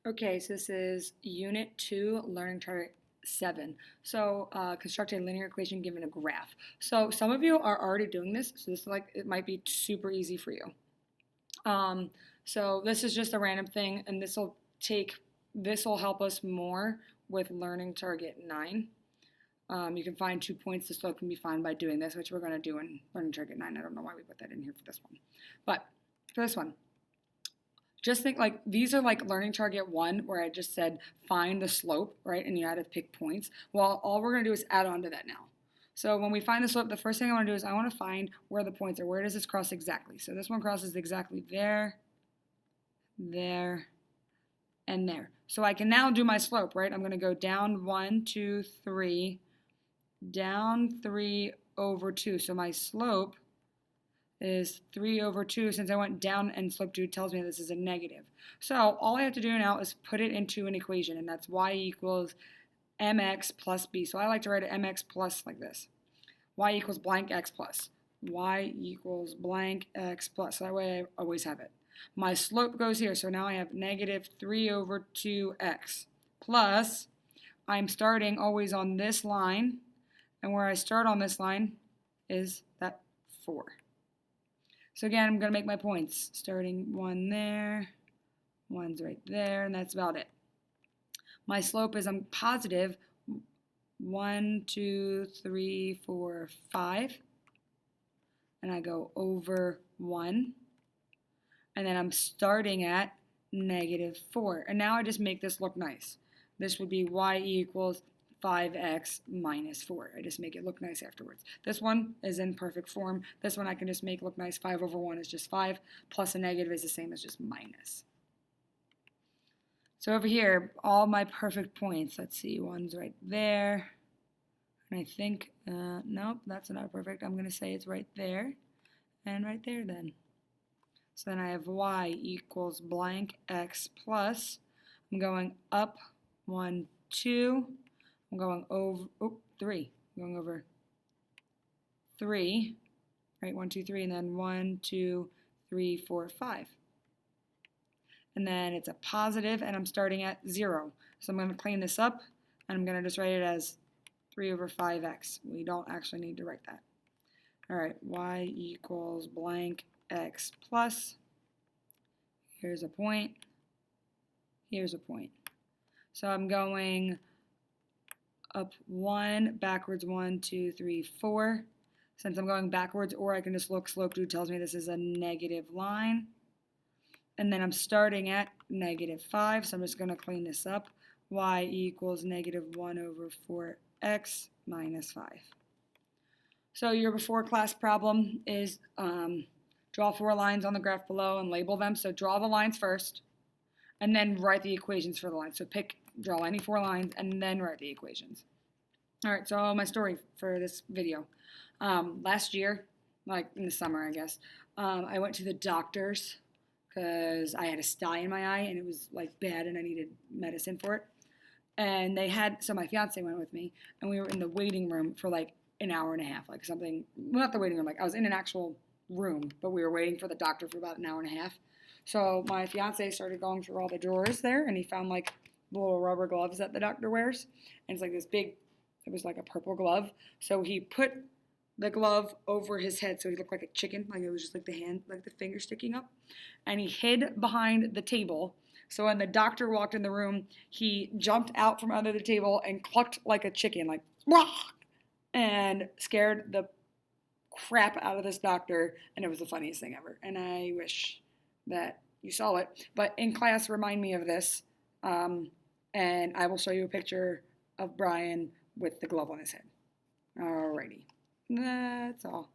Okay, so this is Unit 2, Learning Target 7. So, construct a linear equation given a graph. So, some of you are already doing this, so this it might be super easy for you. So this is just a random thing, and this will help us more with Learning Target 9. You can find 2 points. The slope can be found by doing this, which we're going to do in Learning Target 9. I don't know why we put that in here for this one, but for this one. Just think like these are like learning target 1 where I just said find the slope, right? And you had to pick points. Well, all we're going to do is add on to that now. So when we find the slope, the first thing I want to do is I want to find where the points are. Where does this cross exactly? So this one crosses exactly there, there, and there. So I can now do my slope, right? I'm going to go down 1, 2, 3, down 3 over 2. So my slope is 3 over 2. Since I went down and slope 2 tells me this is a negative. So all I have to do now is put it into an equation, and that's y equals mx plus b. So I like to write it mx plus like this. Y equals blank x plus. Y equals blank x plus. So that way I always have it. My slope goes here, so now I have negative 3 over 2x plus I'm starting always on this line, and where I start on this line is that 4. So again, I'm going to make my points. Starting 1 there, 1's right there, and that's about it. My slope is I'm positive 1, 2, 3, 4, 5. And I go over 1. And then I'm starting at negative 4. And now I just make this look nice. This would be y equals 5x minus 4. I just make it look nice afterwards. This one is in perfect form. This one I can just make look nice. 5 over 1 is just 5. Plus a negative is the same as just minus. So over here, all my perfect points. Let's see, 1's right there. And I think, nope, that's not perfect. I'm going to say it's right there and right there then. So then I have y equals blank x plus, I'm going up 1, 2, I'm going over, 3, I'm going over 3, right, 1, 2, 3, and then 1, 2, 3, 4, 5. And then it's a positive, and I'm starting at 0. So I'm going to clean this up, and I'm going to just write it as 3 over 5x. We don't actually need to write that. All right, y equals blank x plus, here's a point, here's a point. So I'm going up 1, backwards 1, 2, 3, 4. Since I'm going backwards, or I can just look, slope 2 tells me this is a negative line. And then I'm starting at negative 5, so I'm just going to clean this up. Y equals negative 1 over 4x minus 5. So your before class problem is draw 4 lines on the graph below and label them. So draw the lines first, and then write the equations for the lines. So draw any 4 lines, and then write the equations. All right, so my story for this video. Last year, like in the summer, I guess, I went to the doctor's because I had a sty in my eye, and it was like bad, and I needed medicine for it. And so my fiance went with me, and we were in the waiting room for like an hour and a half, like something, well, not the waiting room, like I was in an actual room, but we were waiting for the doctor for about an hour and a half. So my fiance started going through all the drawers there, and he found like the little rubber gloves that the doctor wears, and it's like this big, it was like a purple glove. So he put the glove over his head so he looked like a chicken, like it was just like the hand, like the finger sticking up, and he hid behind the table. So when the doctor walked in the room, he jumped out from under the table and clucked like a chicken, like rah, and scared the crap out of this doctor, and it was the funniest thing ever. And I wish that you saw it. But in class, remind me of this, and I will show you a picture of Brian with the glove on his head. Alrighty, that's all.